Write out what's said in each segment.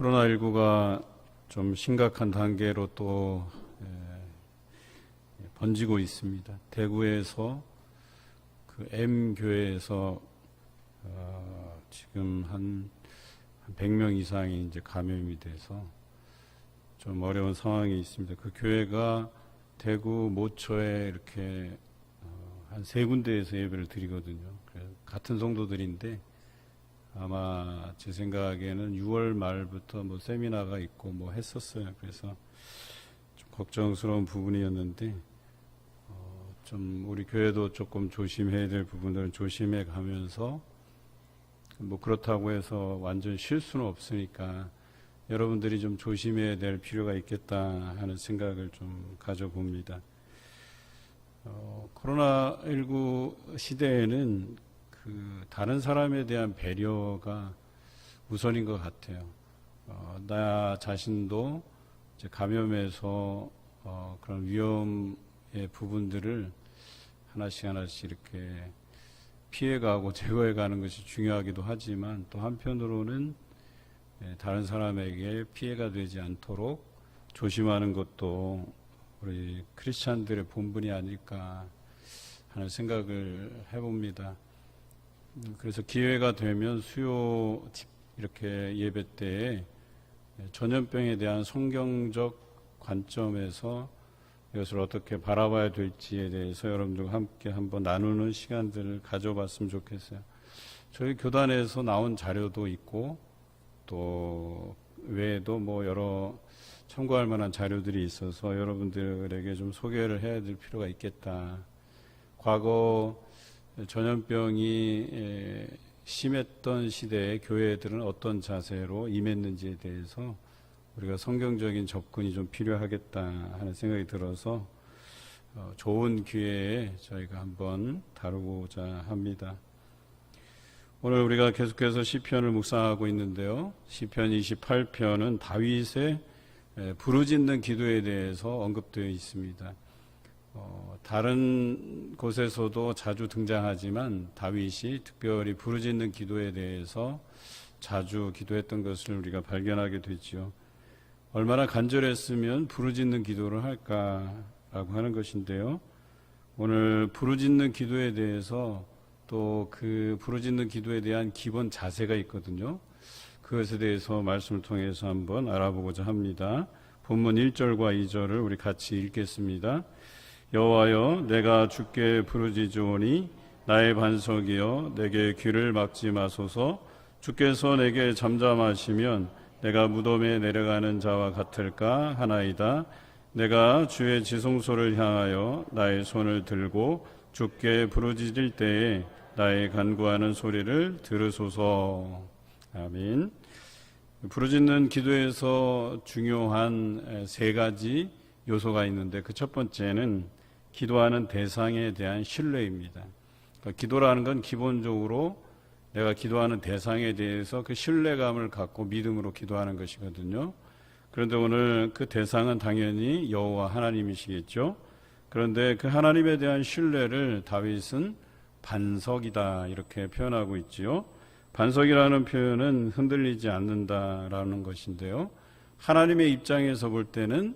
코로나19가 좀 심각한 단계로 또 번지고 있습니다. 대구에서 그 M교회에서 지금 한 100명 이상이 이제 감염이 돼서 좀 어려운 상황이 있습니다. 그 교회가 대구 모처에 이렇게 한 3군데에서 예배를 드리거든요. 같은 성도들인데 아마 제 생각에는 6월 말부터 뭐 세미나가 있고 뭐 했었어요. 그래서 좀 걱정스러운 부분이었는데 좀 우리 교회도 조금 조심해야 될 부분들은 조심해 가면서 뭐 그렇다고 해서 완전 쉴 수는 없으니까 여러분들이 좀 조심해야 될 필요가 있겠다 하는 생각을 좀 가져봅니다. 코로나19 시대에는 그 다른 사람에 대한 배려가 우선인 것 같아요. 나 자신도 이제 감염해서 그런 위험의 부분들을 하나씩 이렇게 피해가고 제거해가는 것이 중요하기도 하지만 또 한편으로는 다른 사람에게 피해가 되지 않도록 조심하는 것도 우리 크리스찬들의 본분이 아닐까 하는 생각을 해봅니다. 그래서 기회가 되면 수요 이렇게 예배 때에 전염병에 대한 성경적 관점에서 이것을 어떻게 바라봐야 될지에 대해서 여러분들과 함께 한번 나누는 시간들을 가져봤으면 좋겠어요. 저희 교단에서 나온 자료도 있고 또 외에도 뭐 여러 참고할 만한 자료들이 있어서 여러분들에게 좀 소개를 해야 될 필요가 있겠다. 과거 전염병이 심했던 시대에 교회들은 어떤 자세로 임했는지에 대해서 우리가 성경적인 접근이 좀 필요하겠다 하는 생각이 들어서 좋은 기회에 저희가 한번 다루고자 합니다. 오늘 우리가 계속해서 시편을 묵상하고 있는데요. 시편 28편은 다윗의 부르짖는 기도에 대해서 언급되어 있습니다. 다른 곳에서도 자주 등장하지만 다윗이 특별히 부르짖는 기도에 대해서 자주 기도했던 것을 우리가 발견하게 되지요. 얼마나 간절했으면 부르짖는 기도를 할까라고 하는 것인데요. 오늘 부르짖는 기도에 대해서 또 그 부르짖는 기도에 대한 기본 자세가 있거든요. 그것에 대해서 말씀을 통해서 한번 알아보고자 합니다. 본문 1절과 2절을 우리 같이 읽겠습니다. 여호와여, 내가 주께 부르짖으오니 나의 반석이여, 내게 귀를 막지 마소서. 주께서 내게 잠잠하시면 내가 무덤에 내려가는 자와 같을까 하나이다. 내가 주의 지성소를 향하여 나의 손을 들고 주께 부르짖을 때에 나의 간구하는 소리를 들으소서. 아멘. 부르짖는 기도에서 중요한 3가지 요소가 있는데 그 첫 번째는 기도하는 대상에 대한 신뢰입니다. 그러니까 기도라는 건 기본적으로 내가 기도하는 대상에 대해서 그 신뢰감을 갖고 믿음으로 기도하는 것이거든요. 그런데 오늘 그 대상은 당연히 여호와 하나님이시겠죠. 그런데 그 하나님에 대한 신뢰를 다윗은 반석이다 이렇게 표현하고 있지요. 반석이라는 표현은 흔들리지 않는다라는 것인데요. 하나님의 입장에서 볼 때는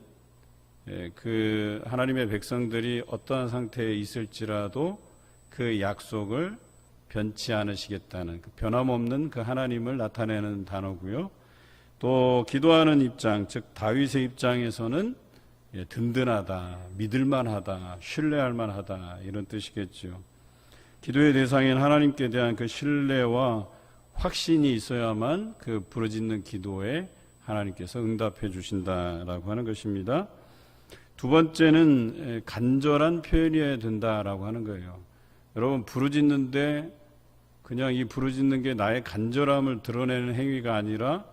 그 하나님의 백성들이 어떠한 상태에 있을지라도 그 약속을 변치 않으시겠다는 그 변함없는 그 하나님을 나타내는 단어고요. 또 기도하는 입장, 즉 다윗의 입장에서는 든든하다, 믿을만하다, 신뢰할 만하다 이런 뜻이겠죠. 기도의 대상인 하나님께 대한 그 신뢰와 확신이 있어야만 그 부르짖는 기도에 하나님께서 응답해 주신다라고 하는 것입니다. 두 번째는 간절한 표현이어야 된다라고 하는 거예요. 여러분, 부르짖는데 그냥 이 부르짖는 게 나의 간절함을 드러내는 행위가 아니라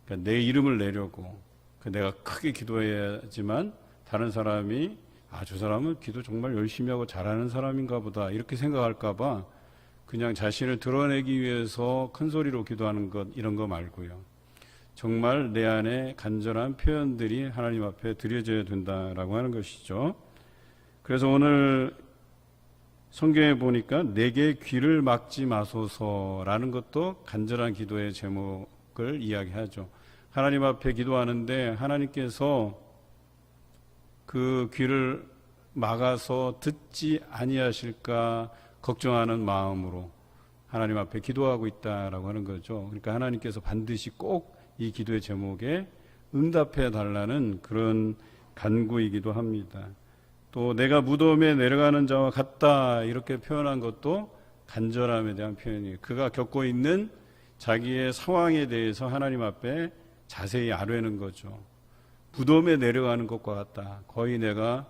그러니까 내 이름을 내려고 내가 크게 기도해야지만 다른 사람이 저 사람은 기도 정말 열심히 하고 잘하는 사람인가 보다 이렇게 생각할까 봐 그냥 자신을 드러내기 위해서 큰 소리로 기도하는 것 이런 거 말고요. 정말 내 안에 간절한 표현들이 하나님 앞에 드려져야 된다라고 하는 것이죠. 그래서 오늘 성경에 보니까 내게 귀를 막지 마소서라는 것도 간절한 기도의 제목을 이야기하죠. 하나님 앞에 기도하는데 하나님께서 그 귀를 막아서 듣지 아니하실까 걱정하는 마음으로 하나님 앞에 기도하고 있다라고 하는 거죠. 그러니까 하나님께서 반드시 꼭 이 기도의 제목에 응답해 달라는 그런 간구이기도 합니다. 또 내가 무덤에 내려가는 자와 같다 이렇게 표현한 것도 간절함에 대한 표현이에요. 그가 겪고 있는 자기의 상황에 대해서 하나님 앞에 자세히 아뢰는 거죠. 무덤에 내려가는 것과 같다. 거의 내가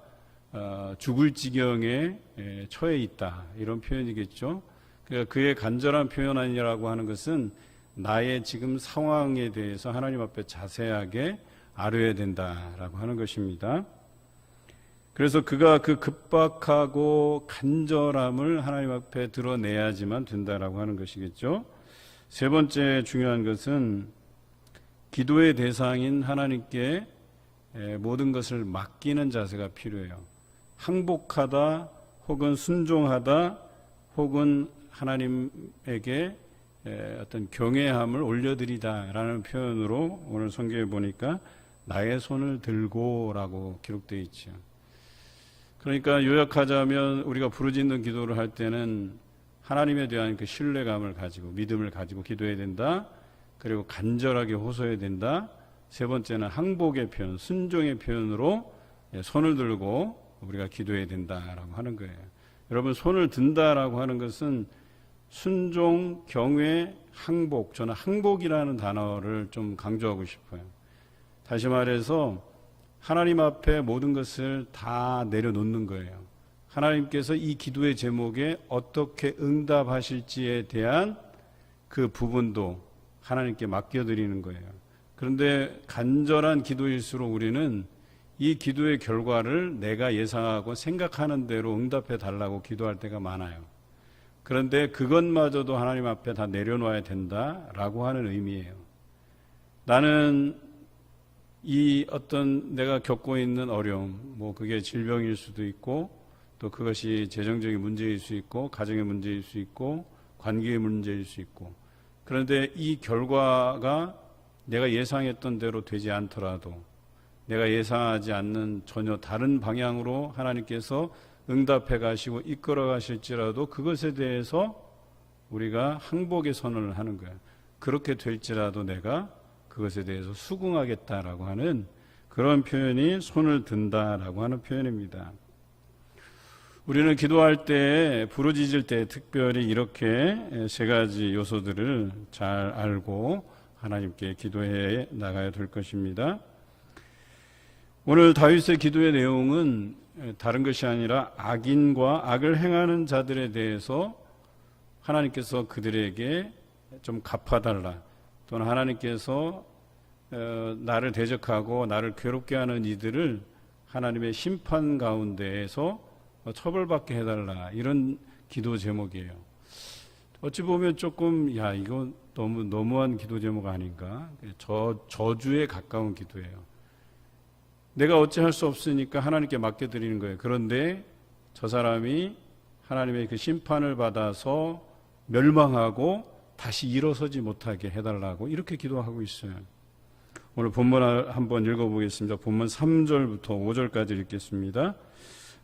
죽을 지경에 처해 있다. 이런 표현이겠죠. 그러니까 그의 간절한 표현 아니라고 하는 것은 나의 지금 상황에 대해서 하나님 앞에 자세하게 아뢰어야 된다라고 하는 것입니다. 그래서 그가 그 급박하고 간절함을 하나님 앞에 드러내야지만 된다라고 하는 것이겠죠. 세 번째 중요한 것은 기도의 대상인 하나님께 모든 것을 맡기는 자세가 필요해요. 항복하다 혹은 순종하다 혹은 하나님에게 어떤 경외함을 올려드리다라는 표현으로 오늘 성경에 보니까 나의 손을 들고라고 기록되어 있죠. 그러니까 요약하자면 우리가 부르짖는 기도를 할 때는 하나님에 대한 그 신뢰감을 가지고 믿음을 가지고 기도해야 된다. 그리고 간절하게 호소해야 된다. 세 번째는 항복의 표현, 순종의 표현으로 손을 들고 우리가 기도해야 된다라고 하는 거예요. 여러분, 손을 든다라고 하는 것은 순종, 경외, 항복. 저는 항복이라는 단어를 좀 강조하고 싶어요. 다시 말해서 하나님 앞에 모든 것을 다 내려놓는 거예요. 하나님께서 이 기도의 제목에 어떻게 응답하실지에 대한 그 부분도 하나님께 맡겨드리는 거예요. 그런데 간절한 기도일수록 우리는 이 기도의 결과를 내가 예상하고 생각하는 대로 응답해 달라고 기도할 때가 많아요. 그런데 그것마저도 하나님 앞에 다 내려놓아야 된다라고 하는 의미예요. 나는 이 어떤 내가 겪고 있는 어려움, 그게 질병일 수도 있고, 또 그것이 재정적인 문제일 수 있고, 가정의 문제일 수 있고, 관계의 문제일 수 있고, 그런데 이 결과가 내가 예상했던 대로 되지 않더라도, 내가 예상하지 않는 전혀 다른 방향으로 하나님께서 응답해 가시고 이끌어 가실지라도 그것에 대해서 우리가 항복의 선언을 하는 거예요. 그렇게 될지라도 내가 그것에 대해서 수긍하겠다라고 하는 그런 표현이 손을 든다라고 하는 표현입니다. 우리는 기도할 때, 부르짖을 때 특별히 이렇게 세 가지 요소들을 잘 알고 하나님께 기도해 나가야 될 것입니다. 오늘 다윗의 기도의 내용은 다른 것이 아니라 악인과 악을 행하는 자들에 대해서 하나님께서 그들에게 좀 갚아달라, 또는 하나님께서 나를 대적하고 나를 괴롭게 하는 이들을 하나님의 심판 가운데에서 처벌받게 해달라, 이런 기도 제목이에요. 어찌 보면 조금 이거 너무한 기도 제목 아닌가, 저주에 가까운 기도예요. 내가 어찌할 수 없으니까 하나님께 맡겨드리는 거예요. 그런데 저 사람이 하나님의 그 심판을 받아서 멸망하고 다시 일어서지 못하게 해달라고 이렇게 기도하고 있어요. 오늘 본문을 한번 읽어보겠습니다. 본문 3절부터 5절까지 읽겠습니다.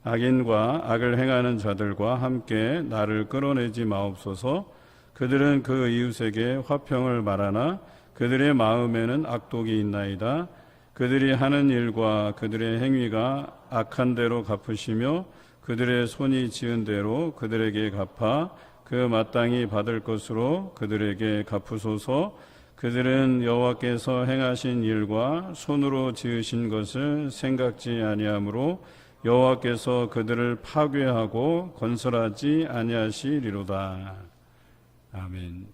악인과 악을 행하는 자들과 함께 나를 끌어내지 마옵소서. 그들은 그 이웃에게 화평을 말하나 그들의 마음에는 악독이 있나이다. 그들이 하는 일과 그들의 행위가 악한 대로 갚으시며 그들의 손이 지은 대로 그들에게 갚아 그 마땅히 받을 것으로 그들에게 갚으소서. 그들은 여호와께서 행하신 일과 손으로 지으신 것을 생각지 아니하므로 여호와께서 그들을 파괴하고 건설하지 아니하시리로다. 아멘.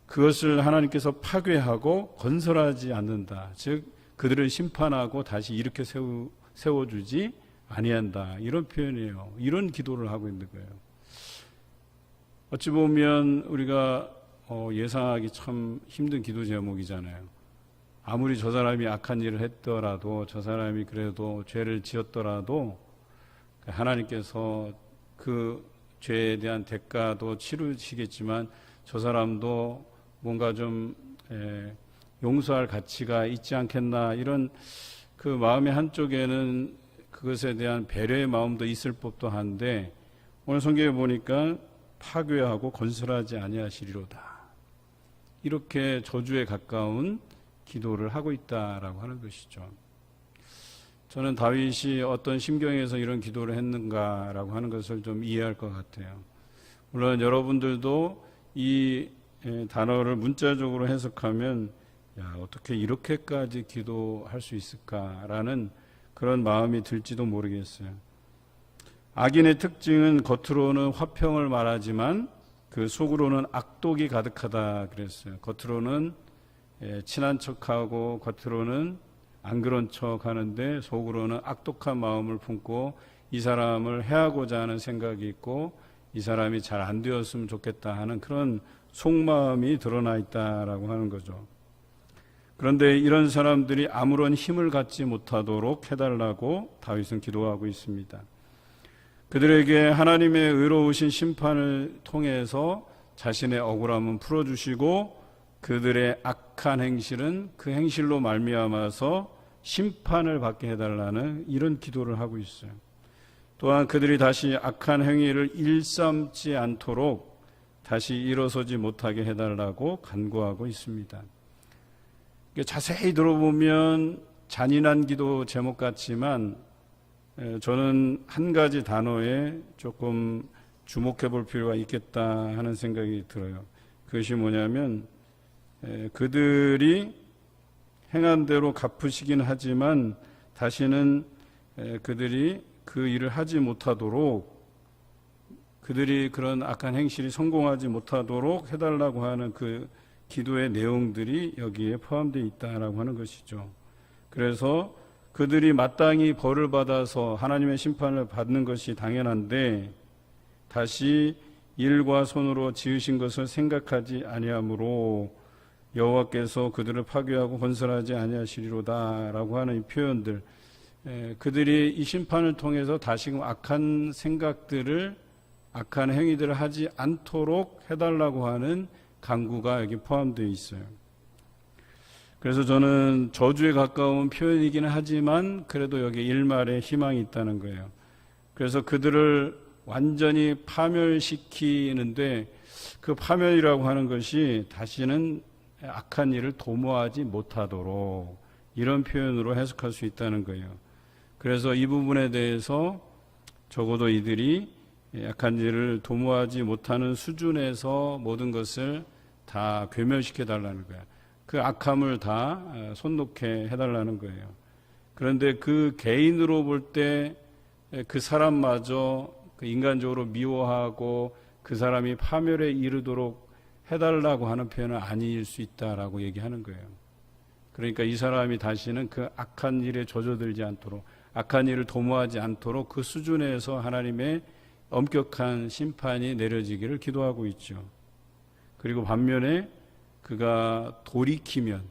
그것을 하나님께서 파괴하고 건설하지 않는다. 즉 그들을 심판하고 다시 이렇게 세워주지 아니한다. 이런 표현이에요. 이런 기도를 하고 있는 거예요. 어찌 보면 우리가 예상하기 참 힘든 기도 제목이잖아요. 아무리 저 사람이 악한 일을 했더라도, 저 사람이 그래도 죄를 지었더라도 하나님께서 그 죄에 대한 대가도 치르시겠지만 저 사람도 뭔가 좀 용서할 가치가 있지 않겠나, 이런 그 마음의 한쪽에는 그것에 대한 배려의 마음도 있을 법도 한데, 오늘 성경에 보니까 파괴하고 건설하지 아니하시리로다, 이렇게 저주에 가까운 기도를 하고 있다라고 하는 것이죠. 저는 다윗이 어떤 심경에서 이런 기도를 했는가라고 하는 것을 좀 이해할 것 같아요. 물론 여러분들도 이 단어를 문자적으로 해석하면 어떻게 이렇게까지 기도할 수 있을까라는 그런 마음이 들지도 모르겠어요. 악인의 특징은 겉으로는 화평을 말하지만 그 속으로는 악독이 가득하다 그랬어요. 겉으로는 친한 척하고 겉으로는 안 그런 척 하는데 속으로는 악독한 마음을 품고 이 사람을 해하고자 하는 생각이 있고 이 사람이 잘 안 되었으면 좋겠다 하는 그런 속마음이 드러나 있다라고 하는 거죠. 그런데 이런 사람들이 아무런 힘을 갖지 못하도록 해달라고 다윗은 기도하고 있습니다. 그들에게 하나님의 의로우신 심판을 통해서 자신의 억울함은 풀어주시고 그들의 악한 행실은 그 행실로 말미암아서 심판을 받게 해달라는 이런 기도를 하고 있어요. 또한 그들이 다시 악한 행위를 일삼지 않도록 다시 일어서지 못하게 해달라고 간구하고 있습니다. 자세히 들어보면 잔인한 기도 제목 같지만 저는 한 가지 단어에 조금 주목해 볼 필요가 있겠다 하는 생각이 들어요. 그것이 뭐냐면 그들이 행한 대로 갚으시긴 하지만 다시는 그들이 그 일을 하지 못하도록, 그들이 그런 악한 행실이 성공하지 못하도록 해달라고 하는 그 기도의 내용들이 여기에 포함되어 있다라고 하는 것이죠. 그래서 그들이 마땅히 벌을 받아서 하나님의 심판을 받는 것이 당연한데 다시 일과 손으로 지으신 것을 생각하지 아니하므로 여호와께서 그들을 파괴하고 건설하지 아니하시리로다라고 하는 이 표현들, 그들이 이 심판을 통해서 다시금 악한 생각들을, 악한 행위들을 하지 않도록 해달라고 하는 간구가 여기 포함되어 있어요. 그래서 저는 저주에 가까운 표현이기는 하지만 그래도 여기 일말의 희망이 있다는 거예요. 그래서 그들을 완전히 파멸시키는데 그 파멸이라고 하는 것이 다시는 악한 일을 도모하지 못하도록, 이런 표현으로 해석할 수 있다는 거예요. 그래서 이 부분에 대해서 적어도 이들이 악한 일을 도모하지 못하는 수준에서 모든 것을 다 괴멸시켜 달라는 거예요. 그 악함을 다 손 놓게 해달라는 거예요. 그런데 그 개인으로 볼 때 그 사람마저 그 인간적으로 미워하고 그 사람이 파멸에 이르도록 해달라고 하는 표현은 아닐 수 있다라고 얘기하는 거예요. 그러니까 이 사람이 다시는 그 악한 일에 젖어들지 않도록, 악한 일을 도모하지 않도록 그 수준에서 하나님의 엄격한 심판이 내려지기를 기도하고 있죠. 그리고 반면에 그가 돌이키면,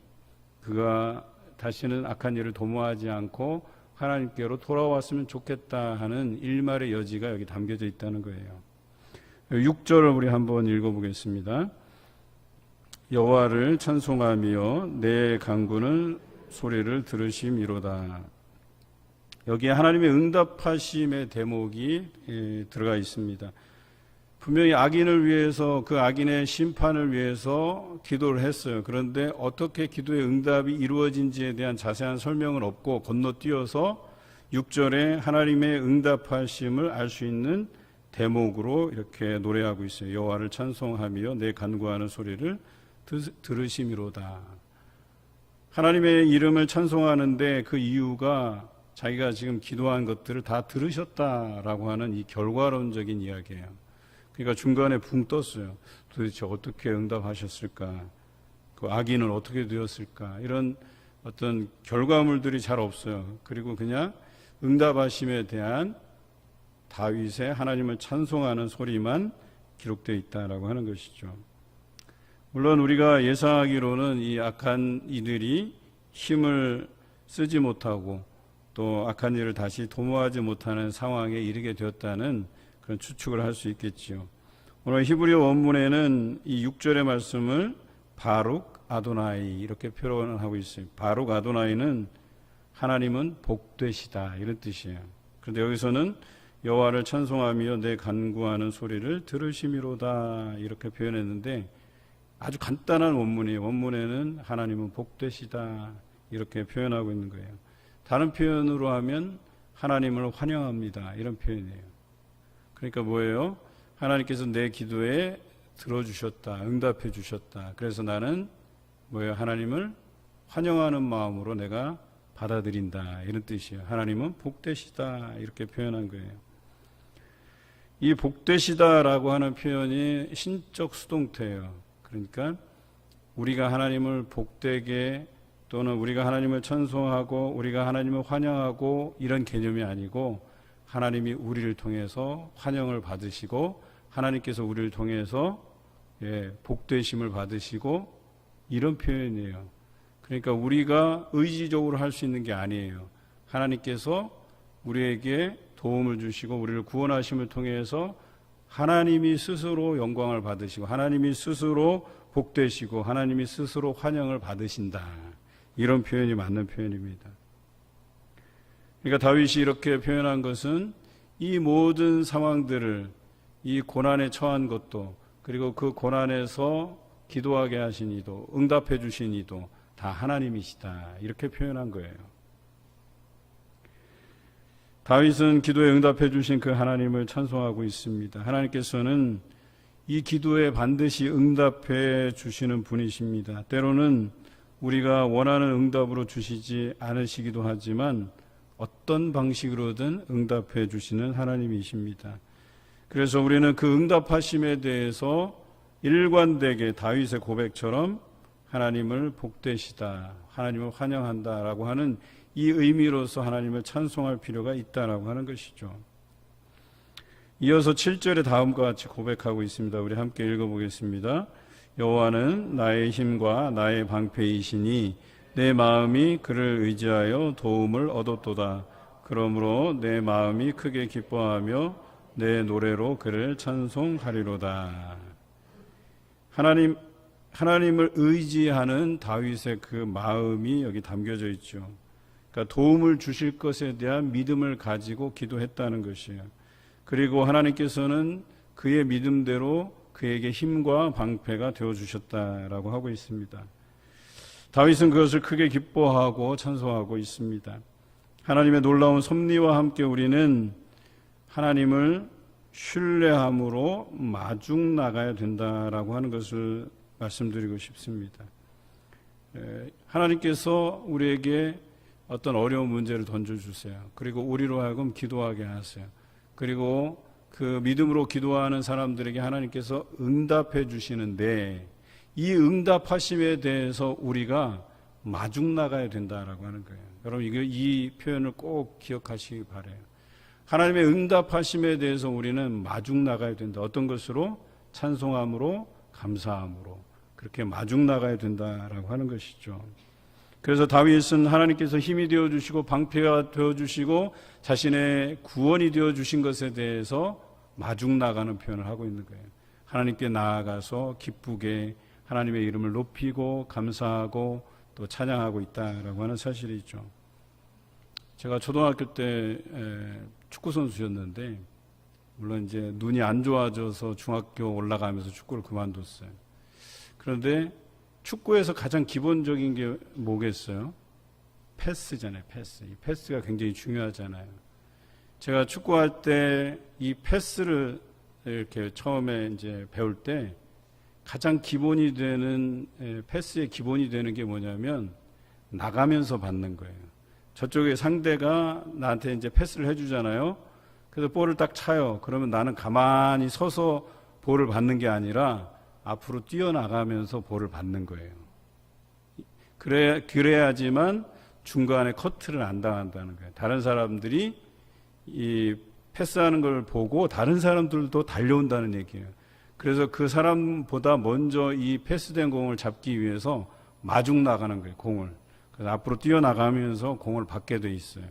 그가 다시는 악한 일을 도모하지 않고 하나님께로 돌아왔으면 좋겠다 하는 일말의 여지가 여기 담겨져 있다는 거예요. 6절을 우리 한번 읽어보겠습니다. 여호와를 찬송하며 내 간구는 소리를 들으심이로다. 여기에 하나님의 응답하심의 대목이 들어가 있습니다. 분명히 악인을 위해서, 그 악인의 심판을 위해서 기도를 했어요. 그런데 어떻게 기도의 응답이 이루어진지에 대한 자세한 설명은 없고 건너뛰어서 6절에 하나님의 응답하심을 알 수 있는 대목으로 이렇게 노래하고 있어요. 여호와를 찬송하며 내 간구하는 소리를 들으심이로다. 하나님의 이름을 찬송하는데 그 이유가 자기가 지금 기도한 것들을 다 들으셨다라고 하는 이 결과론적인 이야기예요. 그러니까 중간에 붕 떴어요. 도대체 어떻게 응답하셨을까? 그 악인은 어떻게 되었을까? 이런 어떤 결과물들이 잘 없어요. 그리고 그냥 응답하심에 대한 다윗의 하나님을 찬송하는 소리만 기록되어 있다라고 하는 것이죠. 물론 우리가 예상하기로는 이 악한 이들이 힘을 쓰지 못하고 또 악한 일을 다시 도모하지 못하는 상황에 이르게 되었다는 그런 추측을 할 수 있겠지요. 오늘 히브리어 원문에는 이 6절의 말씀을 바룩 아도나이 이렇게 표현을 하고 있어요. 바룩 아도나이는 하나님은 복되시다 이런 뜻이에요. 그런데 여기서는 여호와를 찬송하며 내 간구하는 소리를 들으심이로다 이렇게 표현했는데 아주 간단한 원문이에요. 원문에는 하나님은 복되시다 이렇게 표현하고 있는 거예요. 다른 표현으로 하면 하나님을 환영합니다 이런 표현이에요. 그러니까 뭐예요? 하나님께서 내 기도에 들어주셨다, 응답해 주셨다. 그래서 나는 뭐예요? 하나님을 환영하는 마음으로 내가 받아들인다 이런 뜻이에요. 하나님은 복되시다 이렇게 표현한 거예요. 이 복되시다라고 하는 표현이 신적 수동태예요. 그러니까 우리가 하나님을 복되게 또는 우리가 하나님을 찬송하고 우리가 하나님을 환영하고 이런 개념이 아니고 하나님이 우리를 통해서 환영을 받으시고 하나님께서 우리를 통해서 복되심을 받으시고 이런 표현이에요. 그러니까 우리가 의지적으로 할 수 있는 게 아니에요. 하나님께서 우리에게 도움을 주시고 우리를 구원하심을 통해서 하나님이 스스로 영광을 받으시고 하나님이 스스로 복되시고 하나님이 스스로 환영을 받으신다. 이런 표현이 맞는 표현입니다. 그러니까 다윗이 이렇게 표현한 것은 이 모든 상황들을 이 고난에 처한 것도 그리고 그 고난에서 기도하게 하신 이도 응답해 주신 이도 다 하나님이시다 이렇게 표현한 거예요. 다윗은 기도에 응답해 주신 그 하나님을 찬송하고 있습니다. 하나님께서는 이 기도에 반드시 응답해 주시는 분이십니다. 때로는 우리가 원하는 응답으로 주시지 않으시기도 하지만 어떤 방식으로든 응답해 주시는 하나님이십니다. 그래서 우리는 그 응답하심에 대해서 일관되게 다윗의 고백처럼 하나님을 복되시다, 하나님을 환영한다라고 하는 이 의미로서 하나님을 찬송할 필요가 있다라고 하는 것이죠. 이어서 7절에 다음과 같이 고백하고 있습니다. 우리 함께 읽어보겠습니다. 여호와는 나의 힘과 나의 방패이시니 내 마음이 그를 의지하여 도움을 얻었도다. 그러므로 내 마음이 크게 기뻐하며 내 노래로 그를 찬송하리로다. 하나님을 의지하는 다윗의 그 마음이 여기 담겨져 있죠. 그러니까 도움을 주실 것에 대한 믿음을 가지고 기도했다는 것이에요. 그리고 하나님께서는 그의 믿음대로 그에게 힘과 방패가 되어주셨다라고 하고 있습니다. 다윗은 그것을 크게 기뻐하고 찬송하고 있습니다. 하나님의 놀라운 섭리와 함께 우리는 하나님을 신뢰함으로 마중 나가야 된다라고 하는 것을 말씀드리고 싶습니다. 하나님께서 우리에게 어떤 어려운 문제를 던져주세요. 그리고 우리로 하여금 기도하게 하세요. 그리고 그 믿음으로 기도하는 사람들에게 하나님께서 응답해 주시는데 이 응답하심에 대해서 우리가 마중 나가야 된다라고 하는 거예요. 여러분 이 표현을 꼭 기억하시기 바라요. 하나님의 응답하심에 대해서 우리는 마중 나가야 된다. 어떤 것으로? 찬송함으로, 감사함으로 그렇게 마중 나가야 된다라고 하는 것이죠. 그래서 다윗은 하나님께서 힘이 되어주시고 방패가 되어주시고 자신의 구원이 되어주신 것에 대해서 마중 나가는 표현을 하고 있는 거예요. 하나님께 나아가서 기쁘게 하나님의 이름을 높이고 감사하고 또 찬양하고 있다라고 하는 사실이 있죠. 제가 초등학교 때 축구 선수였는데 물론 이제 눈이 안 좋아져서 중학교 올라가면서 축구를 그만뒀어요. 그런데 축구에서 가장 기본적인 게 뭐겠어요? 패스잖아요, 패스. 이 패스가 굉장히 중요하잖아요. 제가 축구할 때 이 패스를 이렇게 처음에 이제 배울 때 가장 기본이 되는, 패스의 기본이 되는 게 뭐냐면 나가면서 받는 거예요. 저쪽에 상대가 나한테 이제 패스를 해주잖아요. 그래서 볼을 딱 차요. 그러면 나는 가만히 서서 볼을 받는 게 아니라 앞으로 뛰어나가면서 볼을 받는 거예요. 그래야지만 중간에 커트를 안 당한다는 거예요. 다른 사람들이 이 패스하는 걸 보고 다른 사람들도 달려온다는 얘기예요. 그래서 그 사람보다 먼저 이 패스된 공을 잡기 위해서 마중 나가는 거예요, 공을. 그래서 앞으로 뛰어나가면서 공을 받게 돼 있어요.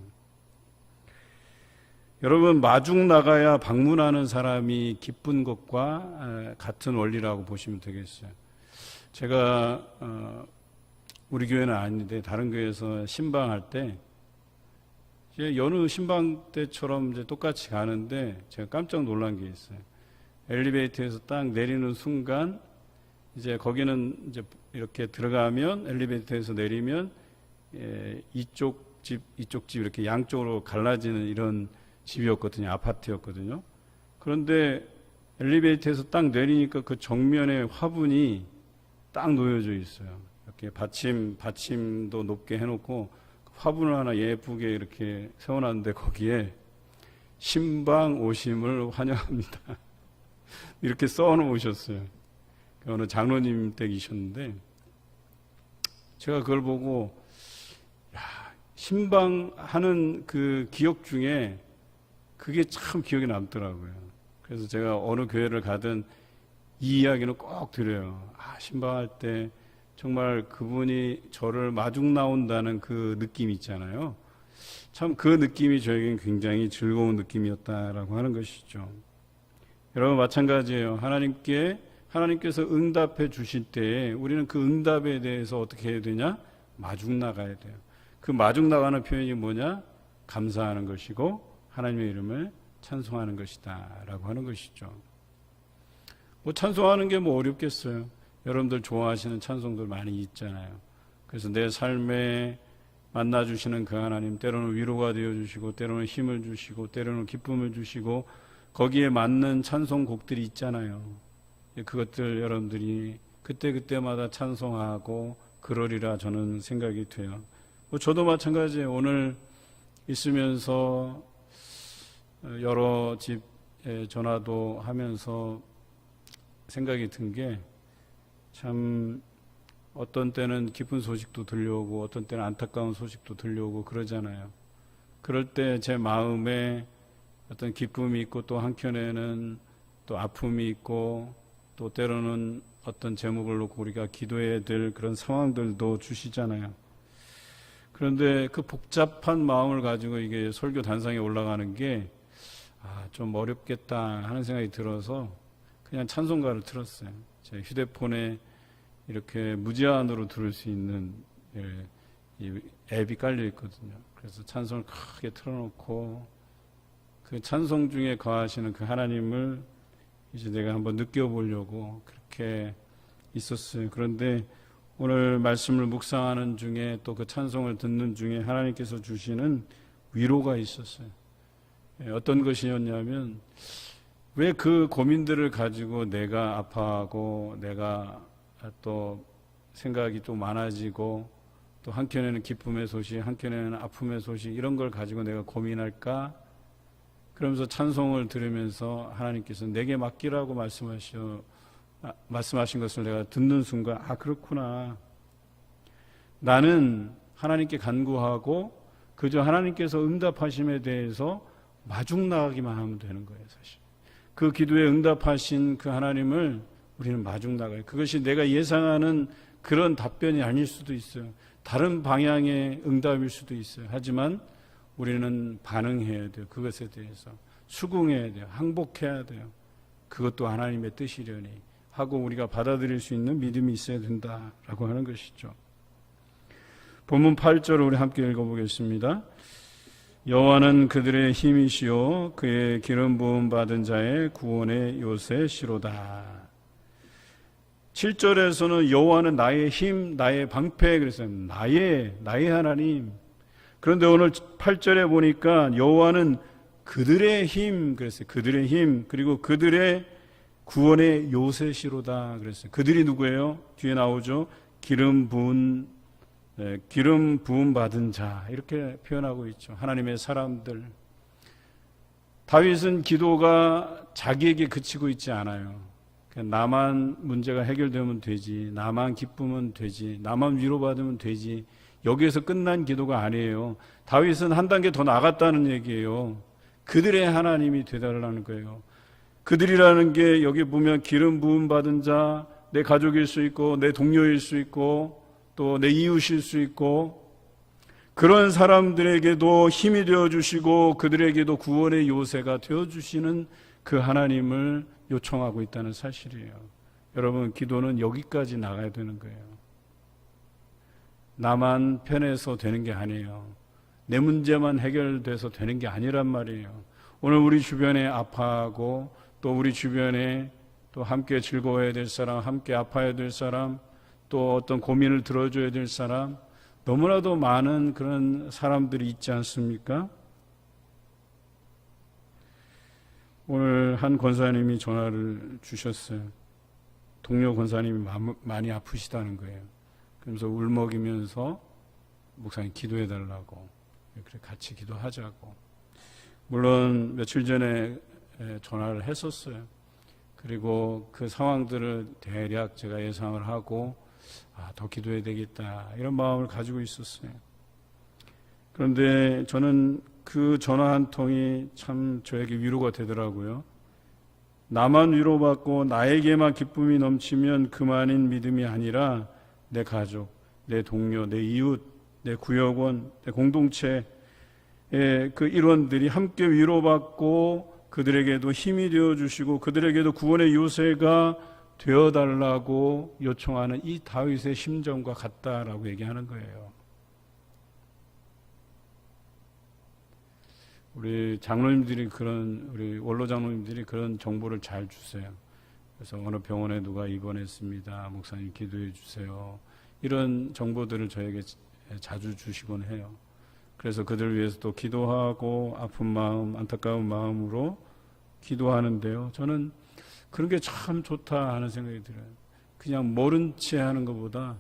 여러분, 마중 나가야 방문하는 사람이 기쁜 것과 같은 원리라고 보시면 되겠어요. 제가 우리 교회는 아닌데 다른 교회에서 신방할 때 이제 여느 신방 때처럼 이제 똑같이 가는데 제가 깜짝 놀란 게 있어요. 엘리베이터에서 딱 내리는 순간 이제 거기는 이제 이렇게 들어가면 엘리베이터에서 내리면 이쪽 집 이렇게 양쪽으로 갈라지는 이런 집이었거든요. 아파트였거든요. 그런데 엘리베이터에서 딱 내리니까 그 정면에 화분이 딱 놓여져 있어요. 이렇게 받침도 높게 해놓고 화분을 하나 예쁘게 이렇게 세워놨는데 거기에 신방 오심을 환영합니다. 이렇게 써놓으셨어요. 어느 장로님 댁이셨는데 제가 그걸 보고 신방하는 그 기억 중에 그게 참 기억에 남더라고요. 그래서 제가 어느 교회를 가든 이 이야기는 꼭 드려요. 신방할 때 정말 그분이 저를 마중 나온다는 그 느낌 있잖아요. 참 그 느낌이 저에겐 굉장히 즐거운 느낌이었다라고 하는 것이죠. 여러분 마찬가지예요. 하나님께서 응답해 주실 때 우리는 그 응답에 대해서 어떻게 해야 되냐? 마중 나가야 돼요. 그 마중 나가는 표현이 뭐냐? 감사하는 것이고 하나님의 이름을 찬송하는 것이다 라고 하는 것이죠. 찬송하는 게 어렵겠어요. 여러분들 좋아하시는 찬송들 많이 있잖아요. 그래서 내 삶에 만나주시는 그 하나님, 때로는 위로가 되어주시고 때로는 힘을 주시고 때로는 기쁨을 주시고 거기에 맞는 찬송곡들이 있잖아요. 그것들 여러분들이 그때마다 찬송하고 그러리라 저는 생각이 돼요. 저도 마찬가지예요. 오늘 있으면서 여러 집에 전화도 하면서 생각이 든 게 참 어떤 때는 기쁜 소식도 들려오고 어떤 때는 안타까운 소식도 들려오고 그러잖아요. 그럴 때 제 마음에 어떤 기쁨이 있고 또 한켠에는 또 아픔이 있고 또 때로는 어떤 제목을 놓고 우리가 기도해야 될 그런 상황들도 주시잖아요. 그런데 그 복잡한 마음을 가지고 이게 설교 단상에 올라가는 게 좀 어렵겠다 하는 생각이 들어서 그냥 찬송가를 틀었어요. 제 휴대폰에 이렇게 무제한으로 들을 수 있는 이 앱이 깔려 있거든요. 그래서 찬송을 크게 틀어놓고 그 찬송 중에 거하시는 그 하나님을 이제 내가 한번 느껴보려고 그렇게 있었어요. 그런데 오늘 말씀을 묵상하는 중에 또 그 찬송을 듣는 중에 하나님께서 주시는 위로가 있었어요. 어떤 것이었냐면 왜 그 고민들을 가지고 내가 아파하고 내가 또 생각이 또 많아지고 또 한켠에는 기쁨의 소식, 한켠에는 아픔의 소식 이런 걸 가지고 내가 고민할까? 그러면서 찬송을 들으면서 하나님께서 내게 맡기라고 말씀하신 것을 내가 듣는 순간 그렇구나. 나는 하나님께 간구하고 그저 하나님께서 응답하심에 대해서 마중 나가기만 하면 되는 거예요, 사실. 그 기도에 응답하신 그 하나님을 우리는 마중 나가요. 그것이 내가 예상하는 그런 답변이 아닐 수도 있어요. 다른 방향의 응답일 수도 있어요. 하지만 우리는 반응해야 돼요. 그것에 대해서 수긍해야 돼요. 항복해야 돼요. 그것도 하나님의 뜻이려니 하고 우리가 받아들일 수 있는 믿음이 있어야 된다라고 하는 것이죠. 본문 8절을 우리 함께 읽어보겠습니다. 여호와는 그들의 힘이시요 그의 기름 부음 받은 자의 구원의 요새시로다. 7절에서는 여호와는 나의 힘, 나의 방패 그랬어요. 나의 하나님. 그런데 오늘 8절에 보니까 여호와는 그들의 힘 그랬어요. 그들의 힘 그리고 그들의 구원의 요새시로다 그랬어요. 그들이 누구예요? 뒤에 나오죠. 기름 부음 받은 자 이렇게 표현하고 있죠. 하나님의 사람들. 다윗은 기도가 자기에게 그치고 있지 않아요. 나만 문제가 해결되면 되지, 나만 기쁘면 되지, 나만 위로받으면 되지, 여기에서 끝난 기도가 아니에요. 다윗은 한 단계 더 나갔다는 얘기예요. 그들의 하나님이 되달라는 거예요. 그들이라는 게 여기 보면 기름 부음 받은 자, 내 가족일 수 있고 내 동료일 수 있고 또 내 이웃일 수 있고 그런 사람들에게도 힘이 되어주시고 그들에게도 구원의 요새가 되어주시는 그 하나님을 요청하고 있다는 사실이에요. 여러분, 기도는 여기까지 나가야 되는 거예요. 나만 편해서 되는 게 아니에요. 내 문제만 해결돼서 되는 게 아니란 말이에요. 오늘 우리 주변에 아파하고 또 우리 주변에 또 함께 즐거워해야 될 사람, 함께 아파야 될 사람, 또 어떤 고민을 들어줘야 될 사람, 너무나도 많은 그런 사람들이 있지 않습니까? 오늘 한 권사님이 전화를 주셨어요. 동료 권사님이 많이 아프시다는 거예요. 그러면서 울먹이면서 목사님 기도해 달라고, 그래 같이 기도하자고. 물론 며칠 전에 전화를 했었어요. 그리고 그 상황들을 대략 제가 예상을 하고 더 기도해야 되겠다 이런 마음을 가지고 있었어요. 그런데 저는 그 전화 한 통이 참 저에게 위로가 되더라고요. 나만 위로받고 나에게만 기쁨이 넘치면 그만인 믿음이 아니라 내 가족, 내 동료, 내 이웃, 내 구역원, 내 공동체의 그 일원들이 함께 위로받고 그들에게도 힘이 되어주시고 그들에게도 구원의 요새가 되어달라고 요청하는 이 다윗의 심정과 같다라고 얘기하는 거예요. 우리 장로님들이 우리 원로 장로님들이 그런 정보를 잘 주세요. 그래서 어느 병원에 누가 입원했습니다. 목사님 기도해 주세요. 이런 정보들을 저에게 자주 주시곤 해요. 그래서 그들을 위해서 또 기도하고 아픈 마음, 안타까운 마음으로 기도하는데요. 저는 그런 게 참 좋다 하는 생각이 들어요. 그냥 모른 채 하는 것보다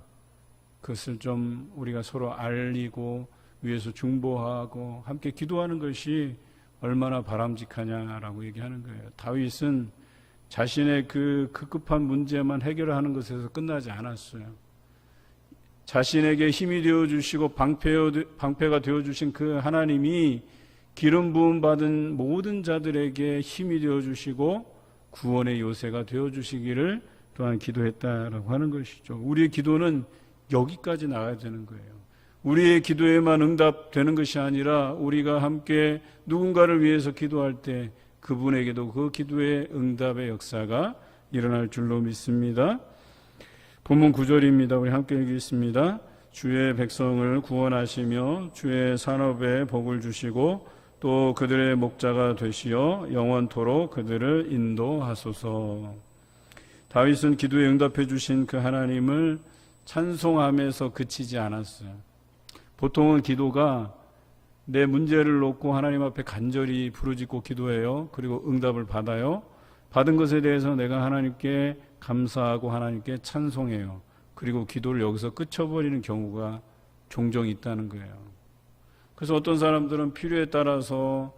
그것을 좀 우리가 서로 알리고 위에서 중보하고 함께 기도하는 것이 얼마나 바람직하냐라고 얘기하는 거예요. 다윗은 자신의 그 급급한 문제만 해결하는 것에서 끝나지 않았어요. 자신에게 힘이 되어주시고 방패가 되어주신 그 하나님이 기름 부음 받은 모든 자들에게 힘이 되어주시고 구원의 요새가 되어주시기를 또한 기도했다라고 하는 것이죠. 우리의 기도는 여기까지 나가야 되는 거예요. 우리의 기도에만 응답되는 것이 아니라 우리가 함께 누군가를 위해서 기도할 때 그분에게도 그 기도의 응답의 역사가 일어날 줄로 믿습니다. 본문 9절입니다. 우리 함께 읽겠습니다. 주의 백성을 구원하시며 주의 산업에 복을 주시고 또 그들의 목자가 되시어 영원토록 그들을 인도하소서. 다윗은 기도에 응답해 주신 그 하나님을 찬송하면서 그치지 않았어요. 보통은 기도가 내 문제를 놓고 하나님 앞에 간절히 부르짖고 기도해요. 그리고 응답을 받아요. 받은 것에 대해서 내가 하나님께 감사하고 하나님께 찬송해요. 그리고 기도를 여기서 끝쳐버리는 경우가 종종 있다는 거예요. 그래서 어떤 사람들은 필요에 따라서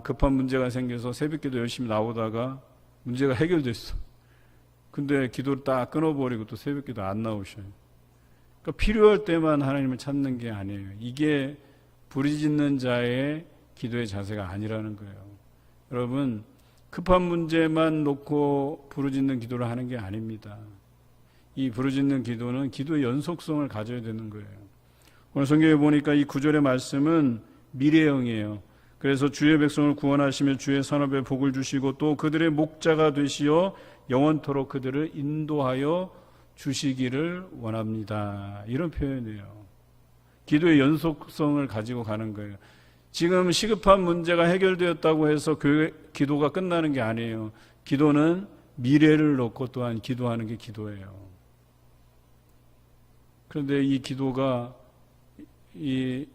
급한 문제가 생겨서 새벽기도 열심히 나오다가 문제가 해결됐어. 근데 기도를 딱 끊어버리고 또 새벽기도 안 나오셔요. 그러니까 필요할 때만 하나님을 찾는 게 아니에요. 이게 부르짖는 자의 기도의 자세가 아니라는 거예요. 여러분, 급한 문제만 놓고 부르짖는 기도를 하는 게 아닙니다. 이 부르짖는 기도는 기도의 연속성을 가져야 되는 거예요. 오늘 성경에 보니까 이 9절의 말씀은 미래형이에요. 그래서 주의 백성을 구원하시며 주의 산업에 복을 주시고 또 그들의 목자가 되시어 영원토록 그들을 인도하여 주시기를 원합니다. 이런 표현이에요. 기도의 연속성을 가지고 가는 거예요. 지금 시급한 문제가 해결되었다고 해서 기도가 끝나는 게 아니에요. 기도는 미래를 놓고 또한 기도하는 게 기도예요. 그런데 이 기도가 이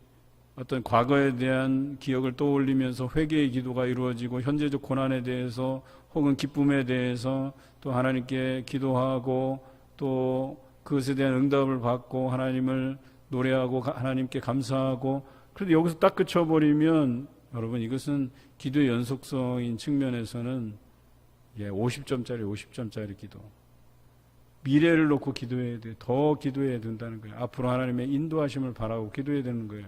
어떤 과거에 대한 기억을 떠올리면서 회개의 기도가 이루어지고 현재적 고난에 대해서 혹은 기쁨에 대해서 또 하나님께 기도하고 또 그것에 대한 응답을 받고 하나님을 노래하고 하나님께 감사하고 그런데 여기서 딱 그쳐버리면 여러분 이것은 기도의 연속성인 측면에서는 50점짜리 기도. 미래를 놓고 기도해야 돼. 더 기도해야 된다는 거예요. 앞으로 하나님의 인도하심을 바라고 기도해야 되는 거예요.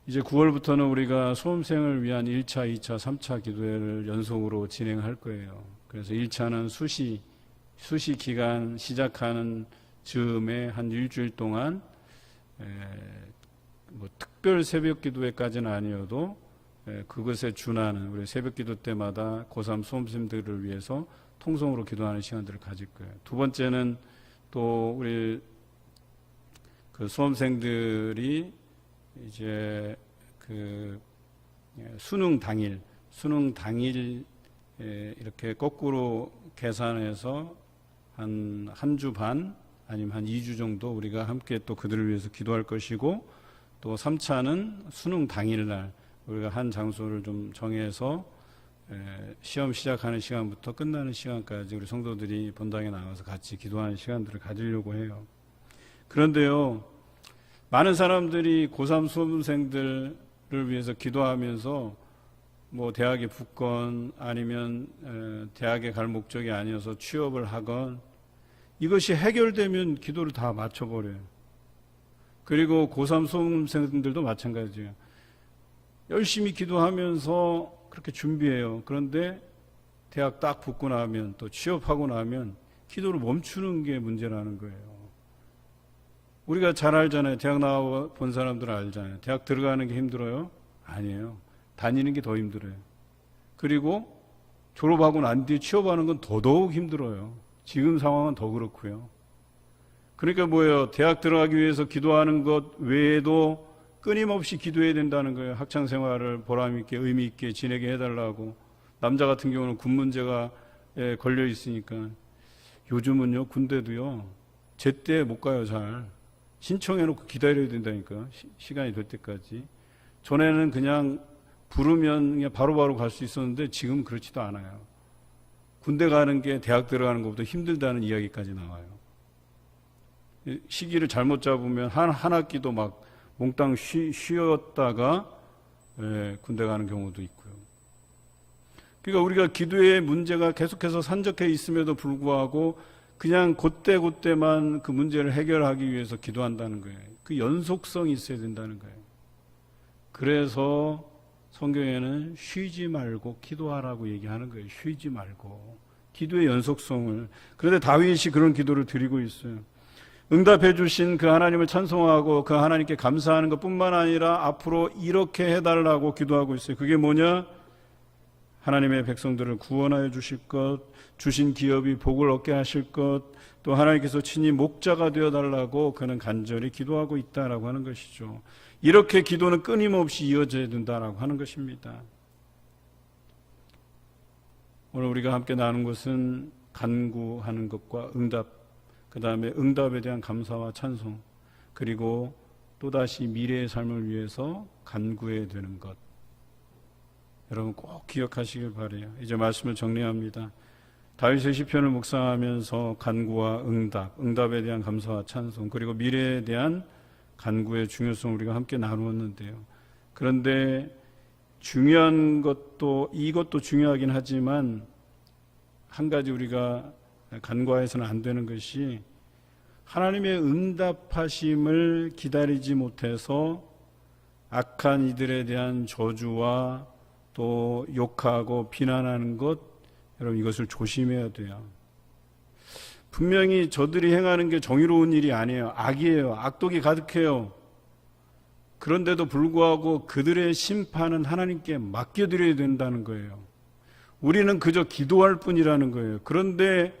이제 9월부터는 우리가 수험생을 위한 1차, 2차, 3차 기도회를 연속으로 진행할 거예요. 그래서 1차는 수시 기간 시작하는 즈음에 한 일주일 동안 특별 새벽 기도회까지는 아니어도 그것에 준하는 우리 새벽기도 때마다 고3 수험생들을 위해서 통성으로 기도하는 시간들을 가질 거예요. 두 번째는 또 우리 그 수험생들이 이제 그 수능 당일 이렇게 거꾸로 계산해서 한 주 반 아니면 한 2주 정도 우리가 함께 또 그들을 위해서 기도할 것이고, 또 3차는 수능 당일날 우리가 한 장소를 좀 정해서 시험 시작하는 시간부터 끝나는 시간까지 우리 성도들이 본당에 나가서 같이 기도하는 시간들을 가지려고 해요. 그런데요, 많은 사람들이 고3 수험생들을 위해서 기도하면서 뭐 대학에 붙건 아니면 대학에 갈 목적이 아니어서 취업을 하건 이것이 해결되면 기도를 다 맞춰버려요. 그리고 고3 수험생들도 마찬가지예요. 열심히 기도하면서 그렇게 준비해요. 그런데 대학 딱 붙고 나면 또 취업하고 나면 기도를 멈추는 게 문제라는 거예요. 우리가 잘 알잖아요. 대학 나와 본 사람들은 알잖아요. 대학 들어가는 게 힘들어요? 아니에요. 다니는 게 더 힘들어요. 그리고 졸업하고 난 뒤에 취업하는 건 더더욱 힘들어요. 지금 상황은 더 그렇고요. 그러니까 뭐예요? 대학 들어가기 위해서 기도하는 것 외에도 끊임없이 기도해야 된다는 거예요. 학창 생활을 보람 있게 의미 있게 지내게 해달라고. 남자 같은 경우는 군 문제가 걸려 있으니까. 요즘은요, 군대도요, 제때 못 가요. 잘 신청해놓고 기다려야 된다니까. 시간이 될 때까지. 전에는 그냥 부르면 그냥 바로바로 갈 수 있었는데 지금 그렇지도 않아요. 군대 가는 게 대학 들어가는 것보다 힘들다는 이야기까지 나와요. 시기를 잘못 잡으면 한 학기도 막 몽땅 쉬었다가 군대 가는 경우도 있고요. 그러니까 우리가 기도의 문제가 계속해서 산적해 있음에도 불구하고 그냥 그때만 그 문제를 해결하기 위해서 기도한다는 거예요. 그 연속성이 있어야 된다는 거예요. 그래서 성경에는 쉬지 말고 기도하라고 얘기하는 거예요. 쉬지 말고. 기도의 연속성을. 그런데 다윗이 그런 기도를 드리고 있어요. 응답해 주신 그 하나님을 찬송하고 그 하나님께 감사하는 것뿐만 아니라 앞으로 이렇게 해달라고 기도하고 있어요. 그게 뭐냐? 하나님의 백성들을 구원하여 주실 것, 주신 기업이 복을 얻게 하실 것, 또 하나님께서 친히 목자가 되어달라고 그는 간절히 기도하고 있다라고 하는 것이죠. 이렇게 기도는 끊임없이 이어져야 된다라고 하는 것입니다. 오늘 우리가 함께 나눈 것은 간구하는 것과 응답, 그 다음에 응답에 대한 감사와 찬송, 그리고 또다시 미래의 삶을 위해서 간구해야 되는 것. 여러분 꼭 기억하시길 바라요. 이제 말씀을 정리합니다. 다윗의 시편을 묵상하면서 간구와 응답에 대한 감사와 찬송, 그리고 미래에 대한 간구의 중요성을 우리가 함께 나누었는데요. 그런데 중요한 것도 이것도 중요하긴 하지만 한 가지 우리가 간과해서는 안 되는 것이 하나님의 응답하심을 기다리지 못해서 악한 이들에 대한 저주와 또 욕하고 비난하는 것, 여러분 이것을 조심해야 돼요. 분명히 저들이 행하는 게 정의로운 일이 아니에요. 악이에요. 악독이 가득해요. 그런데도 불구하고 그들의 심판은 하나님께 맡겨드려야 된다는 거예요. 우리는 그저 기도할 뿐이라는 거예요. 그런데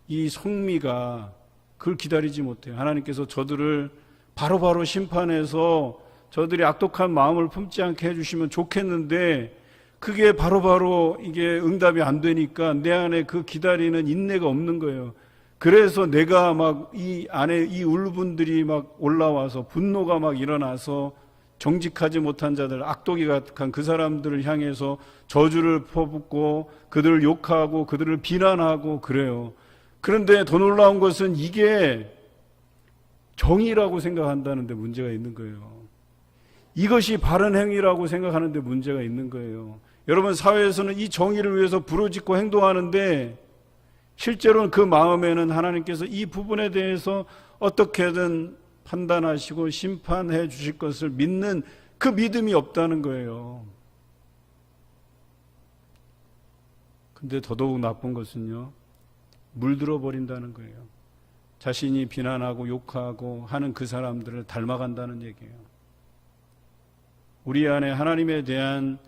이 성미가 그걸 기다리지 못해요. 하나님께서 저들을 바로바로 심판해서 저들이 악독한 마음을 품지 않게 해주시면 좋겠는데 그게 바로바로 이게 응답이 안 되니까 내 안에 그 기다리는 인내가 없는 거예요. 그래서 내가 막 이 안에 이 울분들이 막 올라와서 분노가 막 일어나서 정직하지 못한 자들, 악독이 가득한 그 사람들을 향해서 저주를 퍼붓고 그들을 욕하고 그들을 비난하고 그래요. 그런데 더 놀라운 것은 이게 정의라고 생각한다는데 문제가 있는 거예요. 이것이 바른 행위라고 생각하는데 문제가 있는 거예요. 여러분 사회에서는 이 정의를 위해서 부르짖고 행동하는데 실제로는 그 마음에는 하나님께서 이 부분에 대해서 어떻게든 판단하시고 심판해 주실 것을 믿는 그 믿음이 없다는 거예요. 근데 더더욱 나쁜 것은요, 물들어 버린다는 거예요. 자신이 비난하고 욕하고 하는 그 사람들을 닮아간다는 얘기예요. 우리 안에 하나님에 대한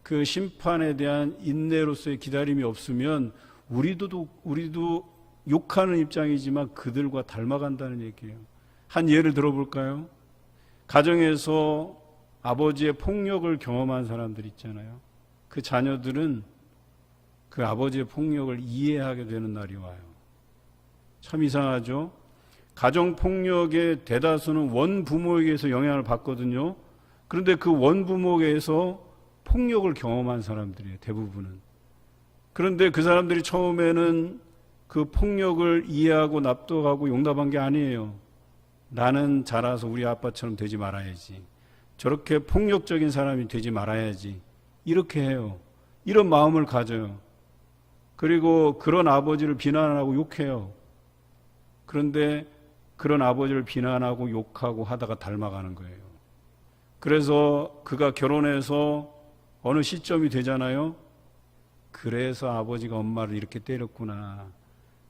그 심판에 대한 인내로서의 기다림이 없으면 우리도 욕하는 입장이지만 그들과 닮아간다는 얘기예요. 한 예를 들어볼까요? 가정에서 아버지의 폭력을 경험한 사람들 있잖아요. 그 자녀들은 그 아버지의 폭력을 이해하게 되는 날이 와요. 참 이상하죠? 가정폭력의 대다수는 원부모에게서 영향을 받거든요. 그런데 그 원부모에게서 폭력을 경험한 사람들이에요, 대부분은. 그런데 그 사람들이 처음에는 그 폭력을 이해하고 납득하고 용납한 게 아니에요. 나는 자라서 우리 아빠처럼 되지 말아야지. 저렇게 폭력적인 사람이 되지 말아야지. 이렇게 해요. 이런 마음을 가져요. 그리고 그런 아버지를 비난하고 욕해요. 그런데 그런 아버지를 비난하고 욕하고 하다가 닮아가는 거예요. 그래서 그가 결혼해서 어느 시점이 되잖아요. 그래서 아버지가 엄마를 이렇게 때렸구나.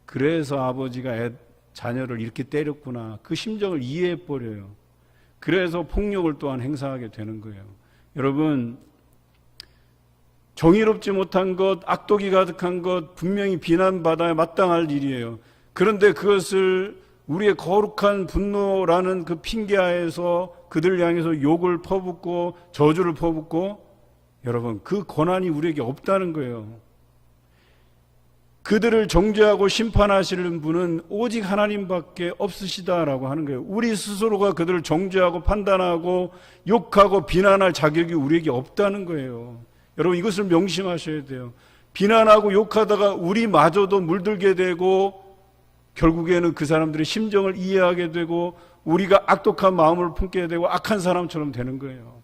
그래서 아버지가 자녀를 이렇게 때렸구나. 그 심정을 이해해버려요. 그래서 폭력을 또한 행사하게 되는 거예요. 여러분, 정의롭지 못한 것, 악독이 가득한 것 분명히 비난받아야 마땅할 일이에요. 그런데 그것을 우리의 거룩한 분노라는 그 핑계하에서 그들 향해서 욕을 퍼붓고 저주를 퍼붓고, 여러분, 그 권한이 우리에게 없다는 거예요. 그들을 정죄하고 심판하시는 분은 오직 하나님밖에 없으시다라고 하는 거예요. 우리 스스로가 그들을 정죄하고 판단하고 욕하고 비난할 자격이 우리에게 없다는 거예요. 여러분, 이것을 명심하셔야 돼요. 비난하고 욕하다가 우리마저도 물들게 되고 결국에는 그 사람들의 심정을 이해하게 되고 우리가 악독한 마음을 품게 되고 악한 사람처럼 되는 거예요.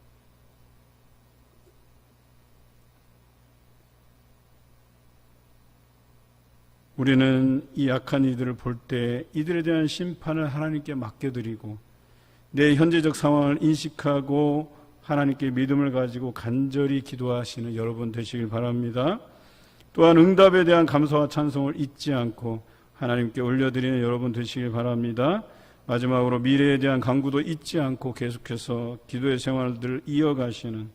우리는 이 악한 이들을 볼 때 이들에 대한 심판을 하나님께 맡겨드리고 내 현재적 상황을 인식하고 하나님께 믿음을 가지고 간절히 기도하시는 여러분 되시길 바랍니다. 또한 응답에 대한 감사와 찬송을 잊지 않고 하나님께 올려드리는 여러분 되시길 바랍니다. 마지막으로 미래에 대한 간구도 잊지 않고 계속해서 기도의 생활들을 이어가시는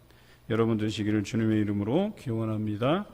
여러분 되시기를 주님의 이름으로 기원합니다.